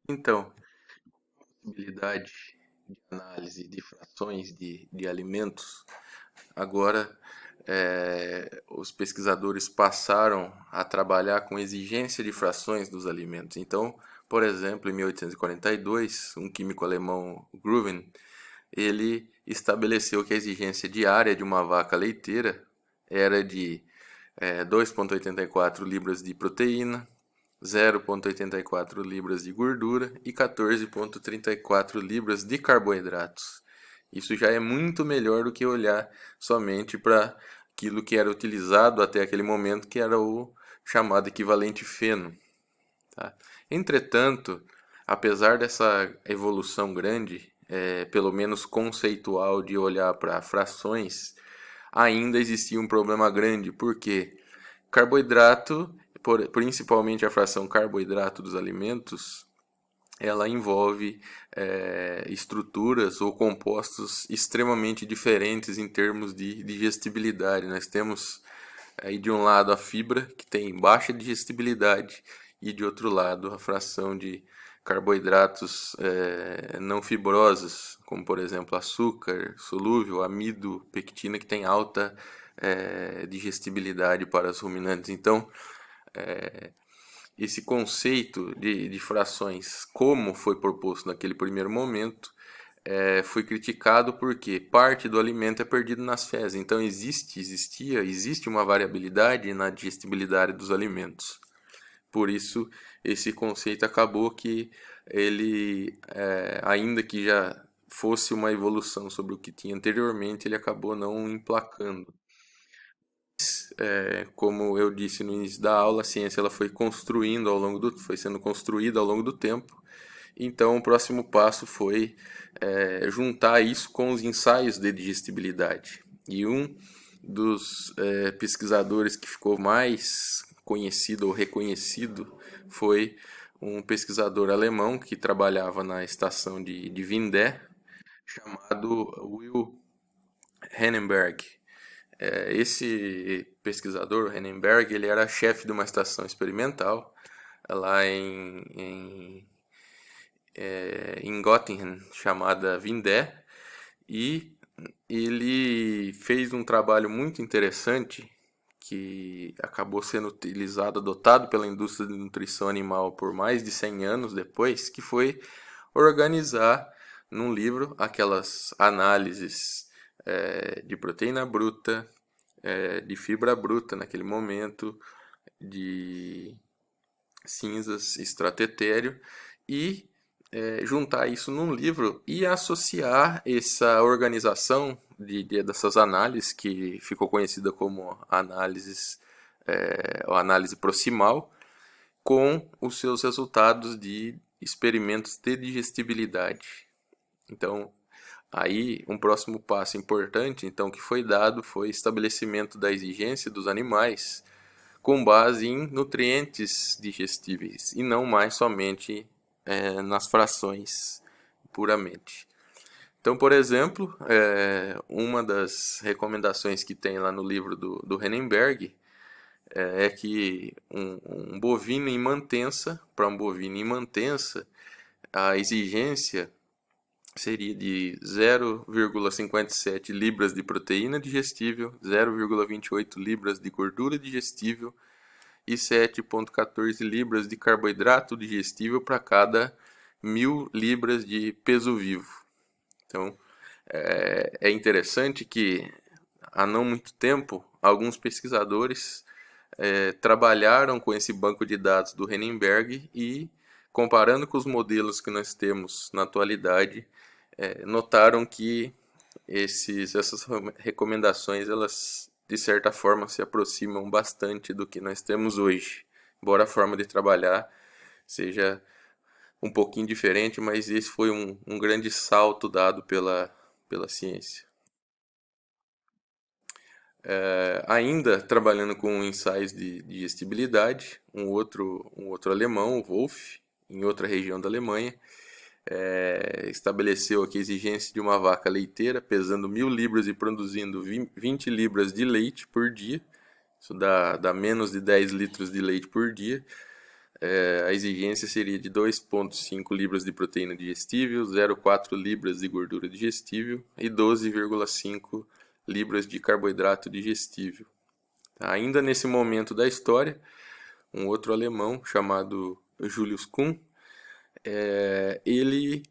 Então, possibilidade de análise de frações de alimentos, agora os pesquisadores passaram a trabalhar com exigência de frações dos alimentos. Então, por exemplo, em 1842, um químico alemão, Gruven, ele estabeleceu que a exigência diária de uma vaca leiteira era de 2,84 libras de proteína, 0,84 libras de gordura e 14,34 libras de carboidratos. Isso já é muito melhor do que olhar somente para aquilo que era utilizado até aquele momento, que era o chamado equivalente feno. Tá? Entretanto, apesar dessa evolução grande, pelo menos conceitual, de olhar para frações, ainda existia um problema grande, porque carboidrato, principalmente a fração carboidrato dos alimentos, ela envolve estruturas ou compostos extremamente diferentes em termos de digestibilidade. Nós temos aí de um lado a fibra, que tem baixa digestibilidade, e de outro lado a fração de carboidratos não fibrosos, como por exemplo açúcar solúvel, amido, pectina, que tem alta digestibilidade para os ruminantes. Então, esse conceito de frações, como foi proposto naquele primeiro momento, foi criticado porque parte do alimento é perdido nas fezes. Então existe uma variabilidade na digestibilidade dos alimentos. Por isso, esse conceito acabou que ele, ainda que já fosse uma evolução sobre o que tinha anteriormente, ele acabou não emplacando. Como eu disse no início da aula, a ciência ela foi sendo construída ao longo do tempo. Então, o próximo passo foi juntar isso com os ensaios de digestibilidade. E um dos pesquisadores que ficou mais conhecido ou reconhecido foi um pesquisador alemão que trabalhava na estação de Vindé, chamado Will Hennenberg. Esse pesquisador, Hennenberg, ele era chefe de uma estação experimental lá em Göttingen, chamada Vindé, e ele fez um trabalho muito interessante que acabou sendo utilizado, adotado pela indústria de nutrição animal por mais de 100 anos depois, que foi organizar num livro aquelas análises de proteína bruta, de fibra bruta naquele momento, de cinzas, extratetéreo, e juntar isso num livro e associar essa organização dessas análises, que ficou conhecida como análises, ou análise proximal, com os seus resultados de experimentos de digestibilidade. Então, aí um próximo passo importante, então, que foi dado foi o estabelecimento da exigência dos animais com base em nutrientes digestíveis e não mais somente nas frações puramente. Então, por exemplo, uma das recomendações que tem lá no livro do Hennenberg é que um bovino em mantença, para um bovino em mantença, a exigência seria de 0,57 libras de proteína digestível, 0,28 libras de gordura digestível e 7,14 libras de carboidrato digestível para cada 1.000 libras de peso vivo. Então, é interessante que há não muito tempo alguns pesquisadores trabalharam com esse banco de dados do Hennenberg e, comparando com os modelos que nós temos na atualidade, notaram que essas recomendações, elas de certa forma se aproximam bastante do que nós temos hoje. Embora a forma de trabalhar seja um pouquinho diferente, mas esse foi um grande salto dado pela ciência. Ainda trabalhando com ensaios de digestibilidade, um outro alemão, o Wolff, em outra região da Alemanha, estabeleceu aqui a exigência de uma vaca leiteira pesando 1.000 libras e produzindo 20 libras de leite por dia. Isso dá menos de 10 litros de leite por dia. A exigência seria de 2,5 libras de proteína digestível, 0,4 libras de gordura digestível e 12,5 libras de carboidrato digestível. Ainda nesse momento da história, um outro alemão chamado Julius Kuhn, ele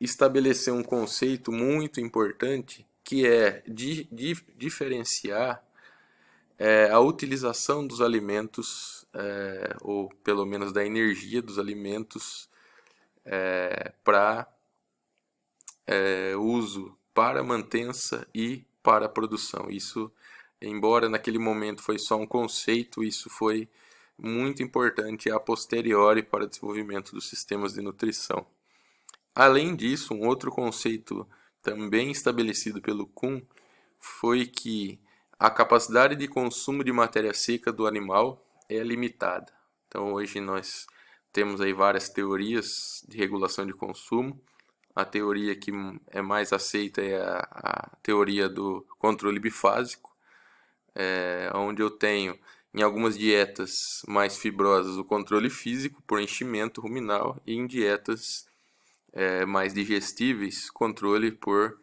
estabeleceu um conceito muito importante que é diferenciar a utilização dos alimentos, ou pelo menos da energia dos alimentos, para uso para mantença e para produção. Isso, embora naquele momento foi só um conceito, isso foi muito importante a posteriori para o desenvolvimento dos sistemas de nutrição. Além disso, um outro conceito também estabelecido pelo Kuhn foi que a capacidade de consumo de matéria seca do animal é limitada. Então hoje nós temos aí várias teorias de regulação de consumo. A teoria que é mais aceita é a teoria do controle bifásico, onde eu tenho em algumas dietas mais fibrosas o controle físico por enchimento ruminal e em dietas mais digestíveis controle por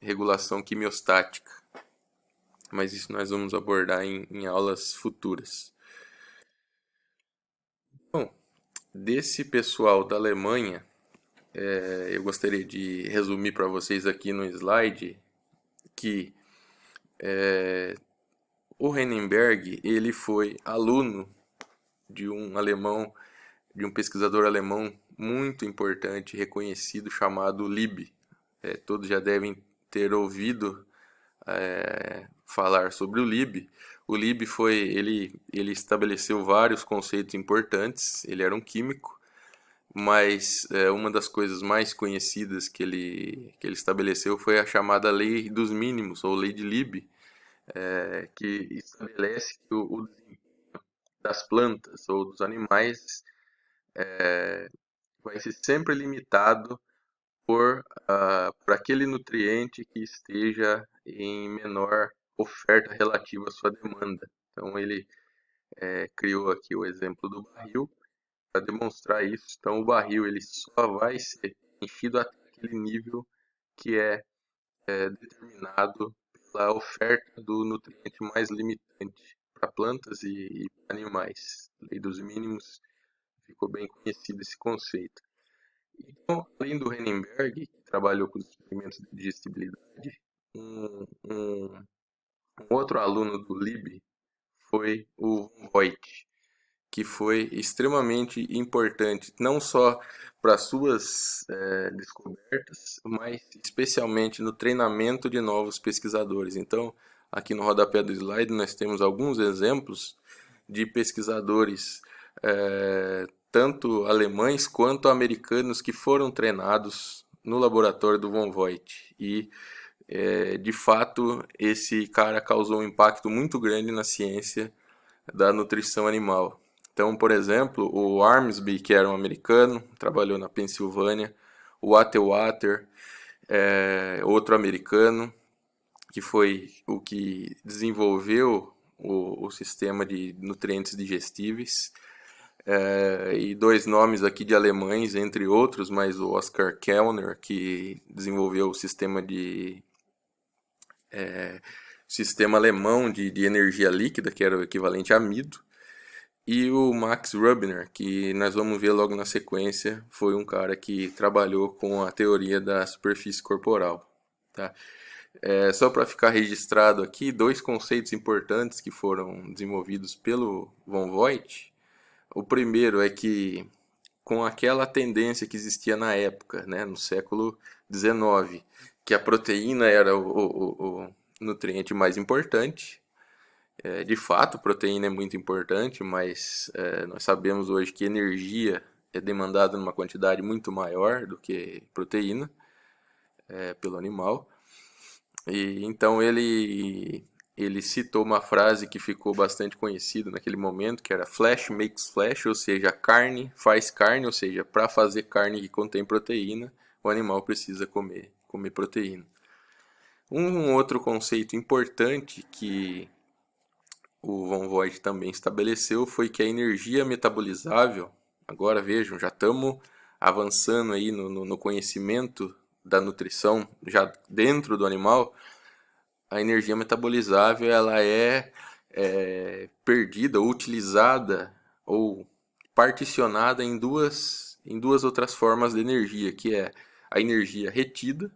regulação quimiostática. Mas isso nós vamos abordar em aulas futuras. Bom, desse pessoal da Alemanha, eu gostaria de resumir para vocês aqui no slide que o Henneberg ele foi aluno de um alemão, de um pesquisador alemão muito importante, reconhecido, chamado Lieb. Todos já devem ter ouvido falar sobre o Lieb. O Lieb ele estabeleceu vários conceitos importantes. Ele era um químico, mas uma das coisas mais conhecidas que ele estabeleceu foi a chamada lei dos mínimos, ou lei de Lieb, que estabelece que o desempenho das plantas ou dos animais vai ser sempre limitado por aquele nutriente que esteja em menor oferta relativa à sua demanda. Então ele criou aqui o exemplo do barril para demonstrar isso. Então o barril ele só vai ser enchido até aquele nível que é determinado pela oferta do nutriente mais limitante para plantas e animais. Lei dos mínimos, ficou bem conhecido esse conceito. Então, além do Henneberg, que trabalhou com os experimentos de digestibilidade, um outro aluno do Lieb foi o von Voigt, que foi extremamente importante, não só para suas descobertas, mas especialmente no treinamento de novos pesquisadores. Então, aqui no rodapé do slide nós temos alguns exemplos de pesquisadores, tanto alemães quanto americanos, que foram treinados no laboratório do von Voigt. E, de fato, esse cara causou um impacto muito grande na ciência da nutrição animal. Então, por exemplo, o Armsby, que era um americano, trabalhou na Pensilvânia, o Atwater, outro americano, que foi o que desenvolveu o sistema de nutrientes digestíveis, e dois nomes aqui de alemães, entre outros, mas o Oskar Kellner, que desenvolveu o sistema alemão de energia líquida, que era o equivalente a amido, e o Max Rubner, que nós vamos ver logo na sequência, foi um cara que trabalhou com a teoria da superfície corporal. Tá? Só para ficar registrado aqui, dois conceitos importantes que foram desenvolvidos pelo von Voigt. O primeiro é que, com aquela tendência que existia na época, né, no século XIX, que a proteína era o nutriente mais importante. De fato, proteína é muito importante, mas nós sabemos hoje que energia é demandada numa quantidade muito maior do que proteína pelo animal. E então ele citou uma frase que ficou bastante conhecida naquele momento, que era flesh makes flesh, ou seja, a carne faz carne, ou seja, para fazer carne que contém proteína, o animal precisa comer proteína. Um outro conceito importante que o von Voigt também estabeleceu foi que a energia metabolizável, agora vejam, já estamos avançando aí no conhecimento da nutrição, já dentro do animal, a energia metabolizável ela perdida ou utilizada ou particionada em duas outras formas de energia, que é a energia retida,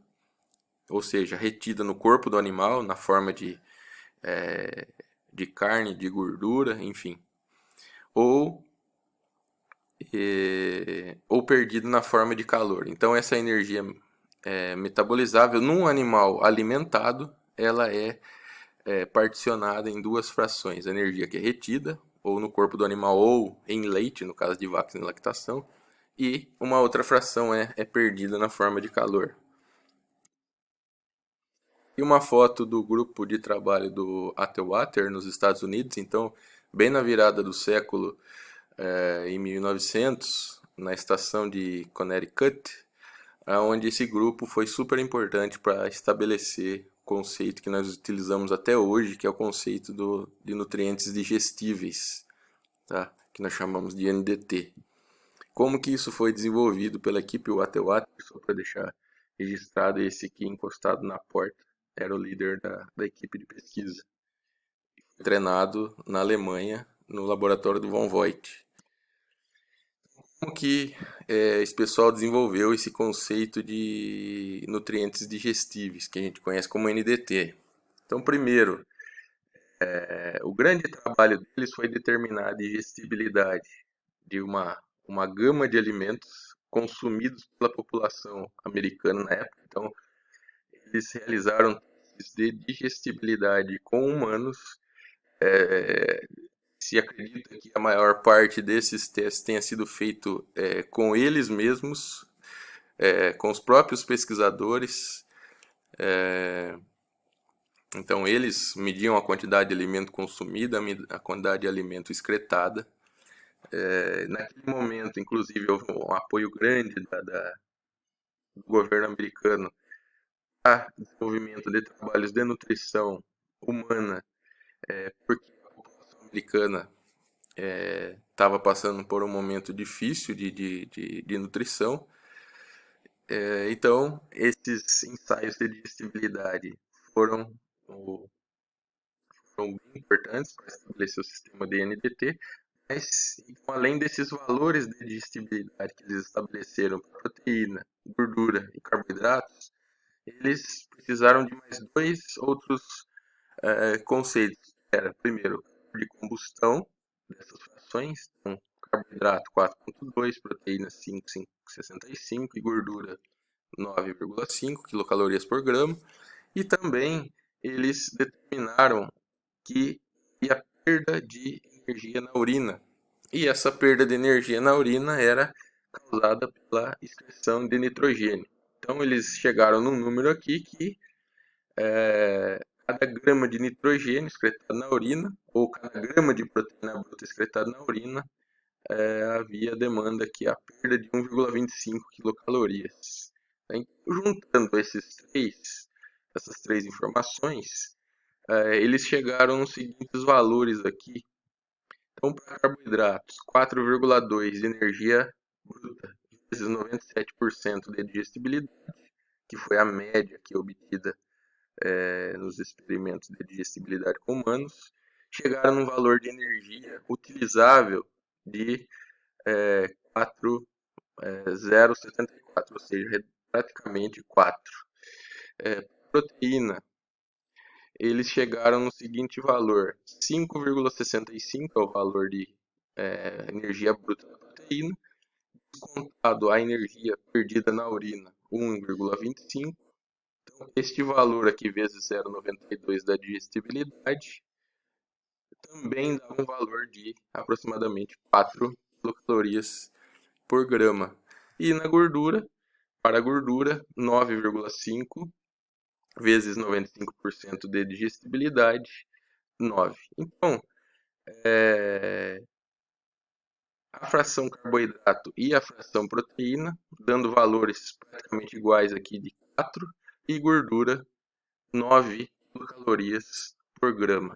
ou seja, retida no corpo do animal, na forma de carne, de gordura, enfim, ou, ou perdida na forma de calor. Então, essa energia metabolizável num animal alimentado, ela particionada em duas frações: a energia que é retida, ou no corpo do animal, ou em leite, no caso de vacas em lactação, e uma outra fração é perdida na forma de calor. E uma foto do grupo de trabalho do Atwater nos Estados Unidos, então, bem na virada do século, em 1900, na estação de Connecticut, onde esse grupo foi super importante para estabelecer o conceito que nós utilizamos até hoje, que é o conceito de nutrientes digestíveis, tá? Que nós chamamos de NDT. Como que isso foi desenvolvido pela equipe Wattewater, só para deixar registrado, esse aqui encostado na porta era o líder da equipe de pesquisa, treinado na Alemanha, no laboratório do von Voigt. Como que esse pessoal desenvolveu esse conceito de nutrientes digestíveis, que a gente conhece como NDT? Então, primeiro, o grande trabalho deles foi determinar a digestibilidade de uma gama de alimentos consumidos pela população americana na época. Então, eles realizaram testes de digestibilidade com humanos. Se acredita que a maior parte desses testes tenha sido feito com eles mesmos, com os próprios pesquisadores. Então, eles mediam a quantidade de alimento consumido, a quantidade de alimento excretada. Naquele momento, inclusive, houve um apoio grande do governo americano para desenvolvimento de trabalhos de nutrição humana, porque a população americana estava passando por um momento difícil de nutrição. Então, esses ensaios de digestibilidade foram, foram bem importantes para estabelecer o sistema de NDT, mas, então, além desses valores de digestibilidade que eles estabeleceram para proteína, gordura e carboidratos, eles precisaram de mais dois outros conceitos. Era, primeiro, de combustão dessas frações, então, carboidrato 4,2, proteína 5,65 e gordura 9,5 quilocalorias por grama. E também eles determinaram que a perda de energia na urina. E essa perda de energia na urina era causada pela excreção de nitrogênio. Então eles chegaram num número aqui que cada grama de nitrogênio excretado na urina, ou cada grama de proteína bruta excretada na urina, havia demanda aqui a perda de 1,25 quilocalorias. Então, juntando essas três informações, eles chegaram nos seguintes valores aqui. Então, para carboidratos, 4,2 de energia bruta vezes 97% de digestibilidade, que foi a média que é obtida nos experimentos de digestibilidade com humanos, chegaram num valor de energia utilizável de 4,074, ou seja, praticamente 4. Proteína, eles chegaram no seguinte valor: 5,65 é o valor de energia bruta da proteína, descontado a energia perdida na urina, 1,25. Então, este valor aqui vezes 0,92 da digestibilidade também dá um valor de aproximadamente 4 quilocalorias por grama. E na gordura, para a gordura, 9,5 vezes 95% de digestibilidade, 9. Então, a fração carboidrato e a fração proteína, dando valores praticamente iguais aqui de 4, e gordura, 9 calorias por grama.